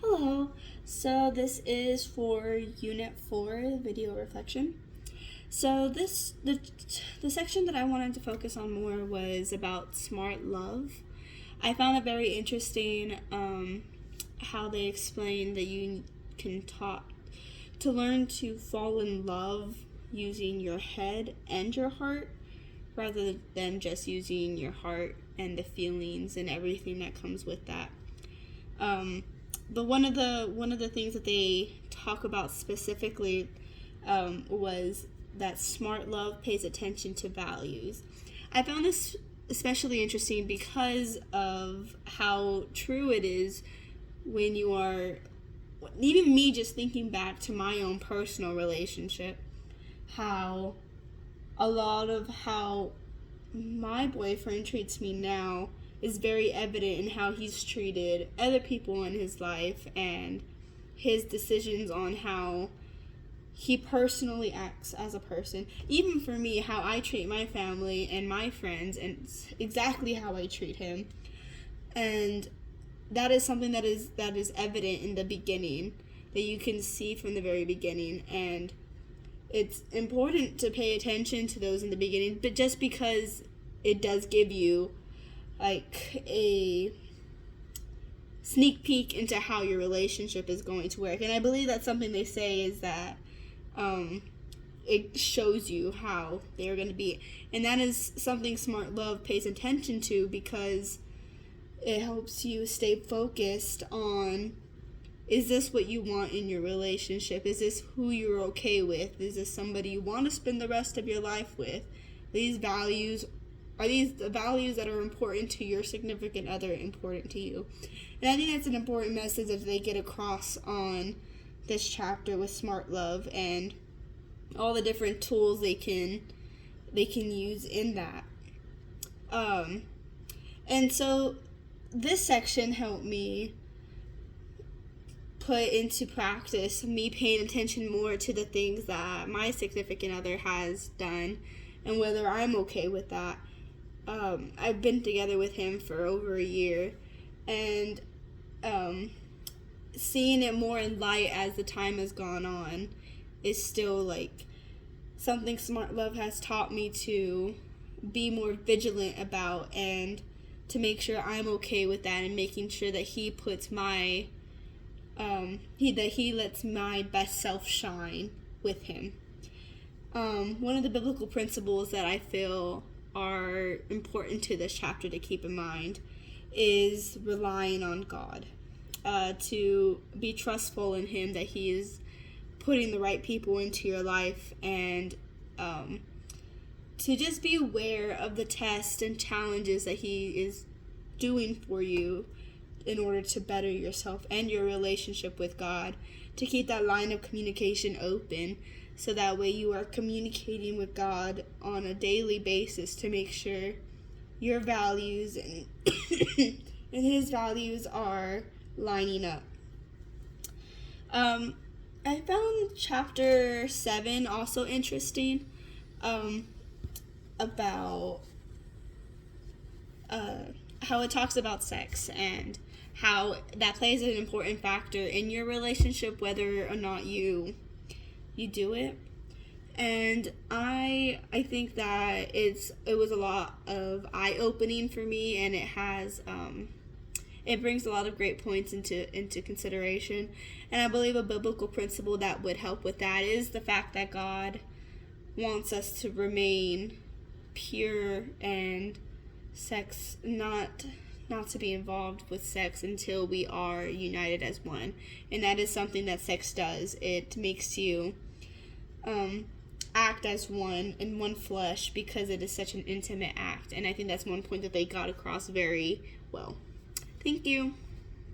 Hello. So this is for Unit 4, video reflection. So the section that I wanted to focus on more was about smart love. I found it very interesting how they explain that you can to learn to fall in love using your head and your heart rather than just using your heart and the feelings and everything that comes with that. But one of the things that they talk about specifically was that smart love pays attention to values. I found this especially interesting because of how true it is when you are, even me just thinking back to my own personal relationship, how a lot of how my boyfriend treats me now is very evident in how he's treated other people in his life and his decisions on how he personally acts as a person. Even for me, how I treat my family and my friends, and exactly how I treat him. And that is something that is evident in the beginning, that you can see from the very beginning. And it's important to pay attention to those in the beginning, but just because it does give you like a sneak peek into how your relationship is going to work. And I believe that's something they say is that it shows you how they're going to be. And that is something smart love pays attention to, because it helps you stay focused on, is this what you want in your relationship? Is this who you're okay with? Is this somebody you want to spend the rest of your life with? Are these the values that are important to your significant other important to you? And I think that's an important message that they get across on this chapter with smart love and all the different tools they can use in that. And so this section helped me put into practice me paying attention more to the things that my significant other has done and whether I'm okay with that. I've been together with him for over a year, and seeing it more in light as the time has gone on is still like something smart love has taught me to be more vigilant about, and to make sure I'm okay with that, and making sure that he puts my he lets my best self shine with him. One of the biblical principles that I feel are important to this chapter to keep in mind is relying on God, to be trustful in him, that he is putting the right people into your life, and to just be aware of the tests and challenges that he is doing for you in order to better yourself and your relationship with God, to keep that line of communication open, so that way you are communicating with God on a daily basis to make sure your values and and his values are lining up. I found chapter 7 also interesting, about how it talks about sex and how that plays an important factor in your relationship, whether or not you do it. And I think that it was a lot of eye-opening for me, and it has it brings a lot of great points into consideration. And I believe a biblical principle that would help with that is the fact that God wants us to remain pure, and sex not to be involved with sex until we are united as one. And that is something that sex does. It makes you act as one in one flesh, because it is such an intimate act. And I think that's one point that they got across very well. Thank you.